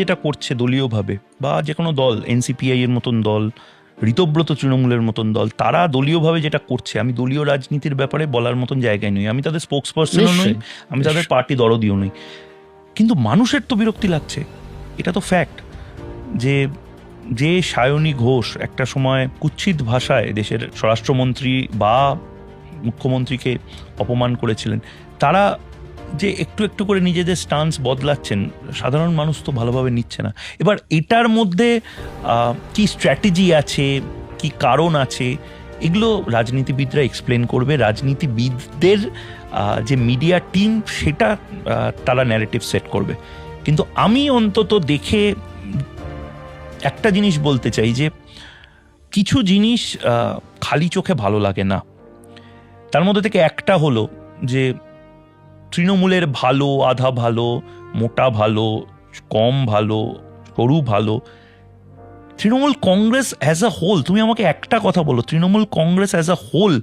যেটা করছে দলীয়ভাবে, বা যে কোনো দল, এনসিপিআই এর মতন দল, ঋতব্রত তৃণমূলের মতন দল, তারা দলীয়ভাবে যেটা করছে, আমি দলীয় রাজনীতির ব্যাপারে বলার মতন জায়গায় নই, আমি তাদের স্পোক্স পার্সনও নই, আমি তাদের পার্টি দরদিও নই, কিন্তু মানুষের তো বিরক্তি লাগছে, এটা তো ফ্যাক্ট। যে সায়নী ঘোষ একটা সময় কুৎসিত ভাষায় দেশের স্বরাষ্ট্রমন্ত্রী বা মুখ্যমন্ত্রীকে অপমান করেছিলেন, তারা যে একটু একটু করে নিজেদের স্টান্স বদলাচ্ছেন, সাধারণ মানুষ তো ভালোভাবে নিচ্ছে না। এবার এটার মধ্যে কি স্ট্র্যাটেজি আছে, কি কারণ আছে, এগুলো রাজনীতিবিদরা এক্সপ্লেন করবে। রাজনীতিবিদদের যে মিডিয়া টিম, সেটা তারা ন্যারেটিভ সেট করবে। কিন্তু আমি অন্তত দেখে একটা জিনিস বলতে চাই, যে কিছু জিনিস খালি চোখে ভালো লাগে না। তার মধ্যে থেকে একটা হলো যে তৃণমূলের ভালো, আধা ভালো, মোটা ভালো, কম ভালো, সরু ভালো, Trinamool Congress as a whole, তুমি আমাকে একটা কথা বলো, Trinamool Congress as a whole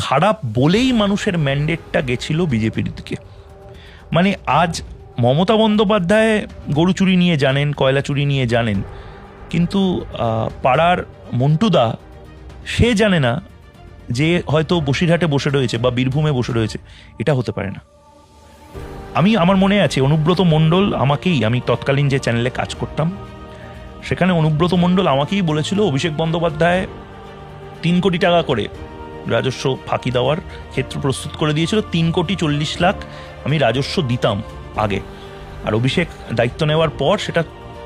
খারাপ বলেই মানুষের ম্যান্ডেটটা গেছিল বিজেপির দিকে। মানে আজ মমতা বন্দ্যোপাধ্যায় গরু চুরি নিয়ে জানেন, কয়লা চুরি নিয়ে জানেন, কিন্তু পাড়ার মন্টুদা সে জানে না যে হয়তো বসিরহাটে বসে রয়েছে বা বীরভূমে বসে রয়েছে। এটা হতে পারে না। আমার মনে আছে অনুব্রত মণ্ডল আমাকেই, আমি তৎকালীন যে চ্যানেলে কাজ করতাম সেখানে অনুব্রত মণ্ডল আমাকেই বলেছিল অভিষেক বন্দ্যোপাধ্যায় 3 কোটি টাকা করে রাজস্ব ফাঁকি দেওয়ার ক্ষেত্র প্রস্তুত করে দিয়েছিল। 3,40,00,000 আমি রাজস্ব দিতাম আগে, আর অভিষেক দায়িত্ব নেওয়ার পর সেটা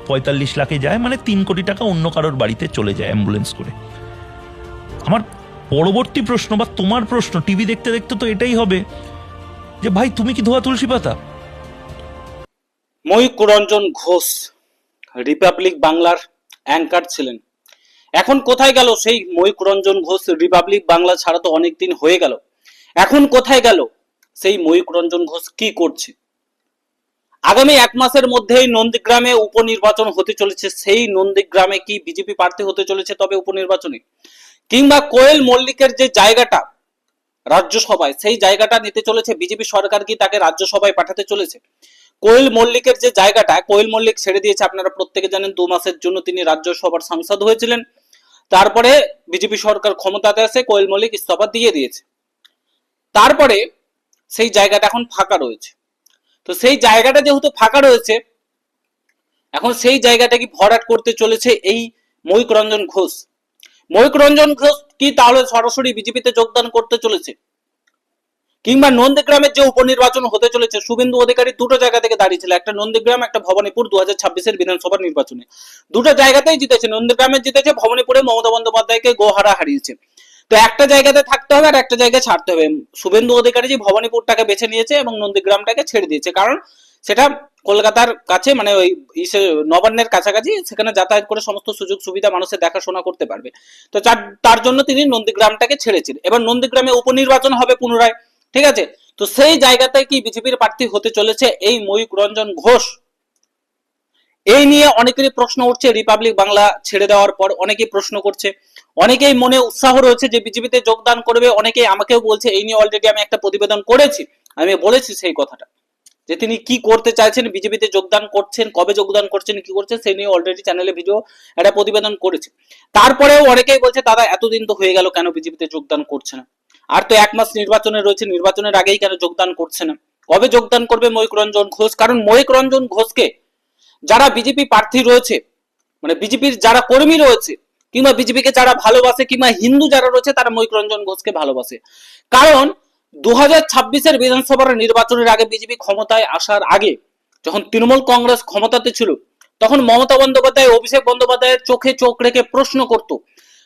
45 লাখে যায়, মানে 3 কোটি টাকা অন্য কারোর বাড়িতে চলে যায় অ্যাম্বুলেন্স করে। আমার পরবর্তী প্রশ্ন বা তোমার প্রশ্ন টিভি দেখতে দেখতে তো এটাই হবে যে ভাই তুমি কি ধোয়া তুলসী পাতা? ময়ূকরঞ্জন ঘোষ রিপাবলিক বাংলার অ্যাঙ্কার ছিলেন, এখন কোথায় গেল সেই ময়ূকরঞ্জন ঘোষ? রিপাবলিক বাংলা ছাড়া তো অনেকদিন হয়ে গেল, এখন কোথায় গেল সেই ময়ূকরঞ্জন ঘোষ? কি করছে? আগামী 1 মাসের মধ্যেই নন্দীগ্রামে উপনির্বাচন হতে চলেছে, সেই নন্দীগ্রামে কি বিজেপি প্রার্থী হতে চলেছে তবে উপনির্বাচনে? কিংবা কোয়েল মল্লিকের যে জায়গাটা রাজ্যসভায়, সেই জায়গাটা নিতে চলেছে বিজেপি সরকার, কি তাকে রাজ্যসভায় পাঠাতে চলেছে? কোয়েল মল্লিকের যে জায়গাটা, কোয়েল মল্লিক ছেড়ে দিয়েছে, আপনারা প্রত্যেকে জানেন 2 মাসের জন্য তিনি রাজ্যসভার সাংসদ হয়েছিলেন, তারপরে বিজেপি সরকার ক্ষমতাতে আসে, কোয়েল মল্লিক ইস্তফা দিয়ে দিয়েছে, তারপরে সেই জায়গাটা এখন ফাঁকা রয়েছে। তো সেই জায়গাটা যেহেতু ফাঁকা রয়েছে, এখন সেই জায়গাটা কি ভরাট করতে চলেছে এই ময়ূকরঞ্জন ঘোষ? ময়ূকরঞ্জন ঘোষ কি তাহলে সরাসরি বিজেপিতে যোগদান করতে চলেছে? কিংবা নন্দীগ্রামের যে উপনির্বাচন হতে চলেছে, শুভেন্দু অধিকারী দুটো জায়গা থেকে দাঁড়িয়েছিল, একটা নন্দীগ্রাম, একটা ভবানীপুর 2026-এর বিধানসভা নির্বাচনে, দুটো জায়গাতেই জিতেছে। নন্দীগ্রামে জিতেছে, ভবানীপুরে মমতা বন্দ্যোপাধ্যায়কে গোহারা হারিয়েছে। তো একটা জায়গাতে থাকতে হবে আর একটা জায়গায় ছাড়তে হবে। শুভেন্দু অধিকারী যে ভবানীপুরটাকে বেছে নিয়েছে এবং নন্দীগ্রামটাকে ছেড়ে দিয়েছে, কারণ সেটা কলকাতার কাছে, মানে ওই নবান্নের কাছাকাছি, সেখানে যাতায়াত করে সমস্ত সুযোগ সুবিধা মানুষের দেখাশোনা করতে পারবে। তো তার জন্য তিনি নন্দীগ্রামটাকে ছেড়েছেন। এবার নন্দীগ্রামে উপনির্বাচন হবে পুনরায়, ঠিক আছে? তো সেই জায়গাতে কি বিজেপির প্রার্থী হতে চলেছে এই ময়ূকরঞ্জন ঘোষ? এই নিয়ে অনেকেরই প্রশ্ন উঠছে। রিপাবলিক বাংলা ছেড়ে দেওয়ার পর অনেকেই প্রশ্ন করছে, অনেকেই মনে উৎসাহ রয়েছে যে বিজেপিতে যোগদান করবে। অনেকেই আমাকেও বলছে, এই নিয়ে অলরেডি আমি একটা প্রতিবেদন করেছি, আমি বলেছি সেই কথাটা, যে তিনি কি করতে চাইছেন, বিজেপিতে যোগদান করছেন, কবে যোগদান করছেন, কি করছেন, সেই নিয়ে অলরেডি চ্যানেলে ভিডিও একটা প্রতিবেদন করেছে। তারপরেও অনেকেই বলছে দাদা এতদিন তো হয়ে গেল, কেন বিজেপিতে যোগদান করছে না? আর তো 1 মাস নির্বাচনে রয়েছে, নির্বাচনের আগেই কেন যোগদান করছে না? কবে যোগদান করবে ময়ূকরঞ্জন ঘোষ? কারণ ময়ূকরঞ্জন ঘোষকে যারা বিজেপি প্রার্থী রয়েছে, মানে বিজেপির যারা কর্মী রয়েছে, কিংবা বিজেপিকে যারা ভালোবাসে, কিংবা হিন্দু যারা রয়েছে, তারা ময়ূকরঞ্জন ঘোষকে ভালোবাসে। কারণ 2026-এর বিধানসভার নির্বাচনের আগে, বিজেপি ক্ষমতায় আসার আগে, যখন তৃণমূল কংগ্রেস ক্ষমতাতে ছিল, তখন মমতা বন্দ্যোপাধ্যায় অভিষেক বন্দ্যোপাধ্যায়ের চোখে চোখ রেখে প্রশ্ন করতো,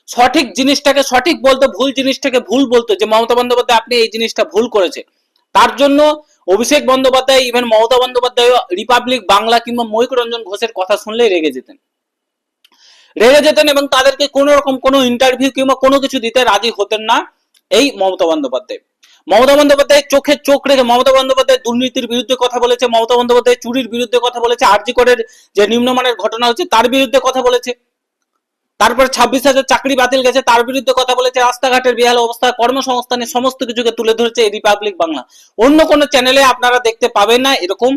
সঠিক জিনিসটাকে সঠিক বলতো, ভুল জিনিসটাকে ভুল বলতো, যে মমতা বন্দ্যোপাধ্যায় আপনি এই জিনিসটা ভুল করেছে। তার জন্য অভিষেক বন্দ্যোপাধ্যায়, ইভেন মমতা বন্দ্যোপাধ্যায় রিপাবলিক বাংলা কিংবা ময়ূকরঞ্জন ঘোষের কথা শুনলেই রেগে যেতেন এবং তাদেরকে কোন রকম কোনো ইন্টারভিউ কিংবা কোনো কিছু দিতে রাজি হতেন না এই মমতা বন্দ্যোপাধ্যায়। মমতা বন্দ্যোপাধ্যায় চোখে চোখ রেখে, মমতা বন্দ্যোপাধ্যায় দুর্নীতির বিরুদ্ধে কথা বলেছে, মমতা বন্দ্যোপাধ্যায় চুরির বিরুদ্ধে কথা বলেছে, আরজি করের যে নিম্নমানের ঘটনা হচ্ছে তার বিরুদ্ধে কথা বলেছে, তারপর 26,000 চাকরি বাতিল গেছে তার বিরুদ্ধে কথা বলেছে, রাস্তাঘাটের বেহাল অবস্থা, কর্মসংস্থানের সমস্ত কিছুকে তুলে ধরেছে এই রিপাবলিক বাংলা। অন্য কোনো চ্যানেলে আপনারা দেখতে পাবেন না এরকম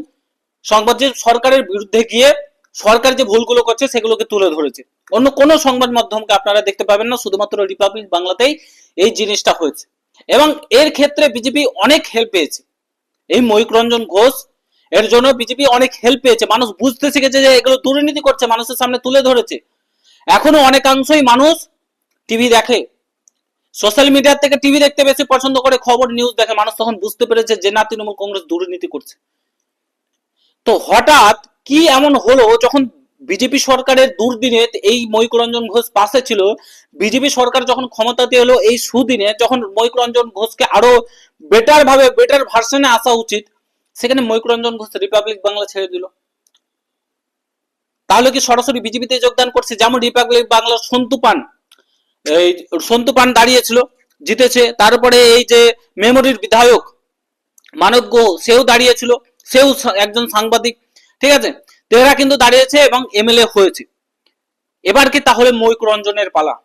সংবাদ, যে সরকারের বিরুদ্ধে গিয়ে সরকার যে ভুলগুলো করছে সেগুলোকে তুলে ধরেছে। অন্য কোনো সংবাদ মাধ্যমকে আপনারা দেখতে পাবেন না, শুধুমাত্র রিপাবলিক বাংলাতেই এই জিনিসটা হয়েছে। এবং এর ক্ষেত্রে বিজেপি অনেক হেল্প পেয়েছে। এই ময়ূক রঞ্জন ঘোষ এর জন্য বিজেপি অনেক হেল্প পেয়েছে। মানুষ বুঝতে শিখেছে যে এগুলো দুর্নীতি করছে, মানুষের সামনে তুলে ধরেছে। এখনো অনেকাংশই মানুষ টিভি দেখে, সোশ্যাল মিডিয়ার থেকে টিভি দেখতে বেশি পছন্দ করে, খবর নিউজ দেখে। মানুষ তখন বুঝতে পেরেছে যে না, তৃণমূল কংগ্রেস দুর্নীতি করছে। তো হঠাৎ কি এমন হলো, যখন বিজেপি সরকারের দুর্দিনে এই ময়ূক রঞ্জন ঘোষ পাশে ছিল, বিজেপি সরকার যখন ক্ষমতাতে এলো এই সুদিনে, যখন ময়ূক রঞ্জন ঘোষকে আরো বেটার ভাবে, বেটার ভার্সনে আসা উচিত, সেখানে ময়ূক রঞ্জন ঘোষ রিপাবলিক বাংলা ছেড়ে দিল। তাহলে কি সরাসরি বিজেপিতে যোগদান করছে? যেমন রিপাবলিক বাংলার সন্তু পান, এই সন্তু পান দাঁড়িয়েছিল, জিতেছে। তারপরে এই যে মেমোরির বিধায়ক মানব গুহ, সেও দাঁড়িয়েছিল, সেও একজন সাংবাদিক, ঠিক আছে। তো এরা কিন্তু দাঁড়িয়েছে এবং এমএলএ হয়েছে। এবার কি তাহলে ময়ূক রঞ্জনের পালা?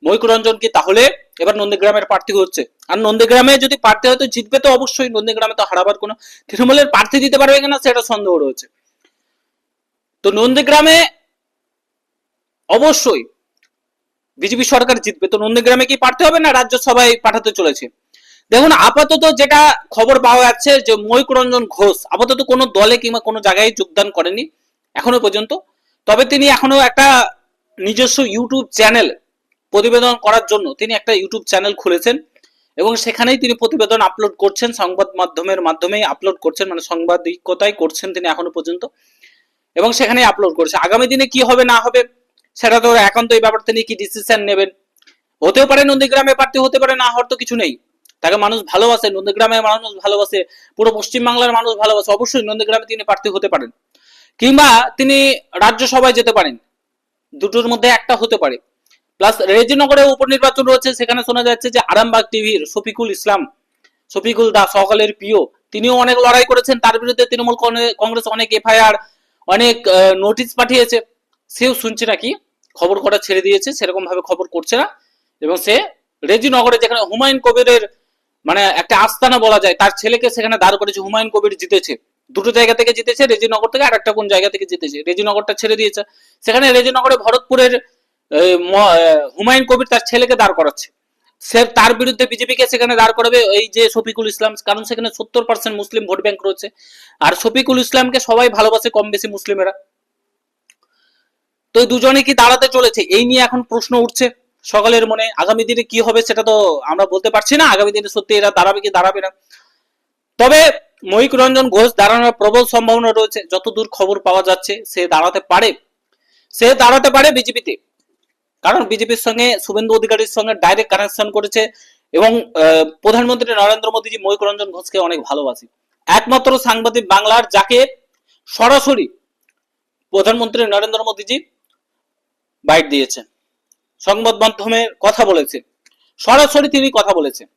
ময়ূক রঞ্জন কি তাহলে এবার নন্দীগ্রামের প্রার্থী হচ্ছে? আর নন্দীগ্রামে যদি প্রার্থী হয়তো জিতবে তো অবশ্যই, নন্দীগ্রামে তো হারাবার কোনো, তৃণমূলের প্রার্থী দিতে পারবে কিনা সেটা সন্দেহ রয়েছে। তো নন্দীগ্রামে অবশ্যই বিজেপি সরকার জিতবে। তো নন্দীগ্রামে কি প্রার্থী হবে না রাজ্যসভায় পাঠাতে চলেছে? দেখুন, আপাতত যেটা খবর পাওয়া যাচ্ছে যে ময়ূক রঞ্জন ঘোষ আপাতত কোনো দলে কিংবা কোনো জায়গায় যোগদান করেনি এখনো পর্যন্ত। তবে তিনি এখনো একটা নিজস্ব ইউটিউব চ্যানেল প্রতিবেদন করার জন্য তিনি একটা ইউটিউব চ্যানেল খুলেছেন এবং সেখানেই তিনি প্রতিবেদন আপলোড করছেন, সংবাদ মাধ্যমের মাধ্যমেই আপলোড করছেন, মানে সাংবাদিকতাই করছেন তিনি এখনো পর্যন্ত, এবং সেখানেই আপলোড করছে। আগামী দিনে কি হবে না হবে সেটা তো একান্ত এই ব্যাপার তিনি কি ডিসিশন নেবেন। হতেও পারে নন্দীগ্রামে প্রার্থী, হতে পারে না হওয়ার তো কিছু নেই। তাকে মানুষ ভালোবাসে, নন্দীগ্রামের মানুষ ভালোবাসে, পুরো পশ্চিমবাংলার মানুষ ভালোবাসে। অবশ্যই নন্দীগ্রামে তিনি প্রার্থী হতে পারেন, কিংবা তিনি রাজ্যসভায় যেতে পারেন, দুটোর মধ্যে একটা হতে পারে। প্লাস রেজিনগরে উপনির্বাচন রয়েছে, সেখানে শোনা যাচ্ছে যে আরামবাগ টিভির শফিকুল ইসলাম, শফিকুল দা, সকালের প্রিয়, তিনিও অনেক লড়াই করেছেন। তার বিরুদ্ধে তৃণমূল কংগ্রেস অনেক এফআইআর, অনেক নোটিশ পাঠিয়েছে। সেও শুনছে নাকি খবর করা ছেড়ে দিয়েছে, সেরকম ভাবে খবর করছে না। এবং সে রেজিনগরে, যেখানে হুমায়ুন কবিরের মানে একটা আস্তানা বলা যায়, তার ছেলেকে সেখানে দাঁড় করেছে। হুমায়ুন কবির জিতেছে, দুটো জায়গা থেকে জিতেছে, রেজিনগর থেকে আর একটা কোন জায়গা থেকে জিতেছে, রেজিনগরটা ছেড়ে দিয়েছে। সেখানে রেজিনগরে ভরতপুরের হুমায়ুন কবির তার ছেলেকে দাঁড় করাচ্ছে। সে তার বিরুদ্ধে বিজেপিকে সেখানে দাঁড় করাবে এই যে শফিকুল ইসলাম, কারণ সেখানে 70% মুসলিম ভোট ব্যাংক রয়েছে। আর শফিকুল ইসলামকে সবাই ভালোবাসে, কম বেশি মুসলিমেরা। তো এই দুজনে কি দাঁড়াতে চলেছে, এই নিয়ে এখন প্রশ্ন উঠছে সকালের মনে। আগামী দিনে কি হবে সেটা তো আমরা বলতে পারছি না, আগামী দিনে সত্যি এরা দাঁড়াবে কি দাঁড়াবে না। তবে ময়ূক রঞ্জন ঘোষ দাঁড়ানোর প্রবল সম্ভাবনা রয়েছে, যতদূর খবর পাওয়া যাচ্ছে সে দাঁড়াতে পারে, সে দাঁড়াতে পারে বিজেপিতে। কারণ বিজেপির সঙ্গে শুভেন্দু অধিকারীর সঙ্গে ডাইরেক্ট কানেকশন করেছে এবং প্রধানমন্ত্রী নরেন্দ্র মোদীজি ময়ূক রঞ্জন ঘোষকে অনেক ভালোবাসে। একমাত্র সাংবাদিক বাংলার যাকে সরাসরি প্রধানমন্ত্রী নরেন্দ্র মোদীজি বাইট দিয়েছেন, সংবাদ মাধ্যমে কথা বলেছে, সরাসরি তিনি কথা বলেছেন।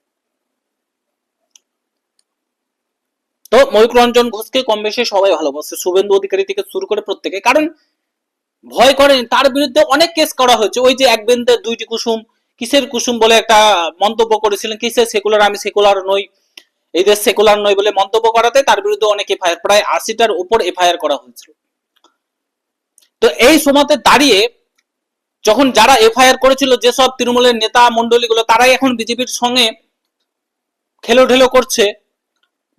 তো ময়ূক রঞ্জন ঘোষকে কম বেশি সবাই ভালোবাসে, শুভেন্দু অধিকারী থেকে শুরু করে প্রত্যেকে। কারণ ভয় করেন, তার বিরুদ্ধে অনেক কেস করা হয়েছে। ওই যে এক বেন্তে দুইটি কুসুম, কিসের কুসুম বলে একটা মন্তব্য করেছিলেন, কিসের সেকুলার, আমি সেকুলার নই, এই দেশ সেকুলার নয় বলে মন্তব্য করাতে তার বিরুদ্ধে অনেক এফআইআর, প্রায় 80টার উপর এফআইআর করা হয়েছিল। তো এই সময়তে দাঁড়িয়ে যখন যারা এফআইআর করেছিল, যেসব তৃণমূলের নেতা মন্ডলীগুলো, তারাই এখন বিজেপির সঙ্গে খেলো ঢেলো করছে,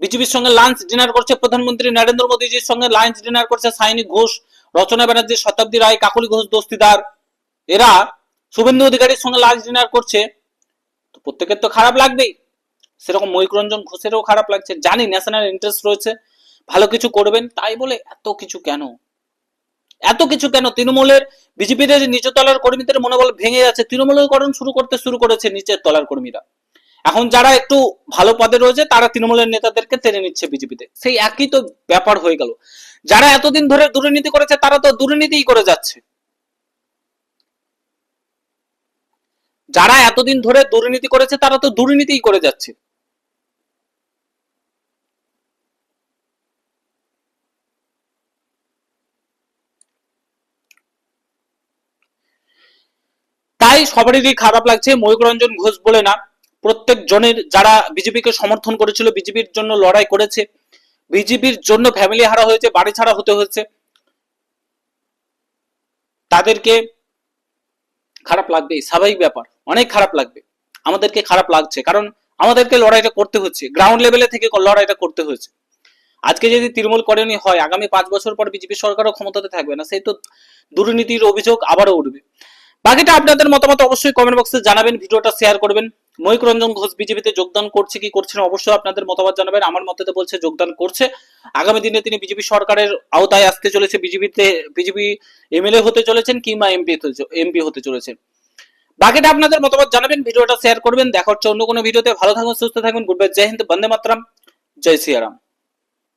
বিজেপির সঙ্গে লাঞ্চ ডিনার করছে। প্রধানমন্ত্রী নরেন্দ্র মোদীজির সঙ্গে লাঞ্চ ডিনার করছে সাইনি ঘোষ, রচনা ব্যানার্জি, শতাব্দী রায়, কাকলি ঘোষ দস্তিদার, এরা শুভেন্দু অধিকারীর সঙ্গে লাঞ্চ ডিনার করছে। তো প্রত্যেকের তো খারাপ লাগবেই, সেরকম ময়ূক রঞ্জন ঘোষেরও খারাপ লাগছে। জানি ন্যাশনাল ইন্টারেস্ট রয়েছে, ভালো কিছু করবেন, তাই বলে এত কিছু কেন, এত কিছু কেন? তৃণমূলের বিজেপির নিচের তলার কর্মীদের মনোবল ভেঙে যাচ্ছে, তৃণমূলীকরণ শুরু করেছে নিচের তলার কর্মীরা। এখন যারা একটু ভালো পদে রয়েছে তারা তৃণমূলের নেতাদেরকে টেনে নিচ্ছে বিজেপিতে, সেই একই তো ব্যাপার হয়ে গেল। যারা এতদিন ধরে দুর্নীতি করেছে তারা তো দুর্নীতিই করে যাচ্ছে, যারা এতদিন ধরে দুর্নীতি করেছে তারা তো দুর্নীতিই করে যাচ্ছে। তাই সবারই খারাপ লাগছে, ময়ূক রঞ্জন ঘোষ বলে না, প্রত্যেক জনের যারা বিজেপিকে সমর্থন করেছিল, বিজেপির জন্য লড়াই করেছে, বিজেপির জন্য ফ্যামিলি হারা হয়েছে, বাড়ি ছাড়া হতে হয়েছে, তাদেরকে খারাপ লাগবে, স্বাভাবিক ব্যাপার, অনেক খারাপ লাগবে। আমাদেরকে খারাপ লাগছে, কারণ আমাদেরকে লড়াইটা করতে হচ্ছে, গ্রাউন্ড লেভেলে থেকে লড়াইটা করতে হয়েছে। আজকে যদি তৃণমূল করেনি হয়, আগামী 5 বছর পর বিজেপি সরকারও ক্ষমতাতে থাকবে না, সেই তো দুর্নীতির অভিযোগ আবারও উঠবে। বাকিটা আপনাদের মতামত অবশ্যই কমেন্ট বক্সে জানাবেন, ভিডিওটা শেয়ার করবেন। ময়ূক রঞ্জন ঘোষ বিজেপিতে যোগদান করছে কি করছে না অবশ্যই আপনাদের মতামত জানাবেন। আমার মতে তো বলছে যোগদান করছে, আগামী দিনে তিনি বিজেপি সরকারের আওতায় আসতে চলেছে, বিজেপি এমএলএ হতে চলেছেন কিংবা এমপি হতে চলেছেন। বাকিটা আপনাদের মতামত জানাবেন, ভিডিওটা শেয়ার করবেন। দেখা হচ্ছে অন্য কোনো ভিডিওতে। ভালো থাকুন, সুস্থ থাকুন, গুড বাই, জয় হিন্দ, বন্দে মাতরম, জয় সিয়ারাম।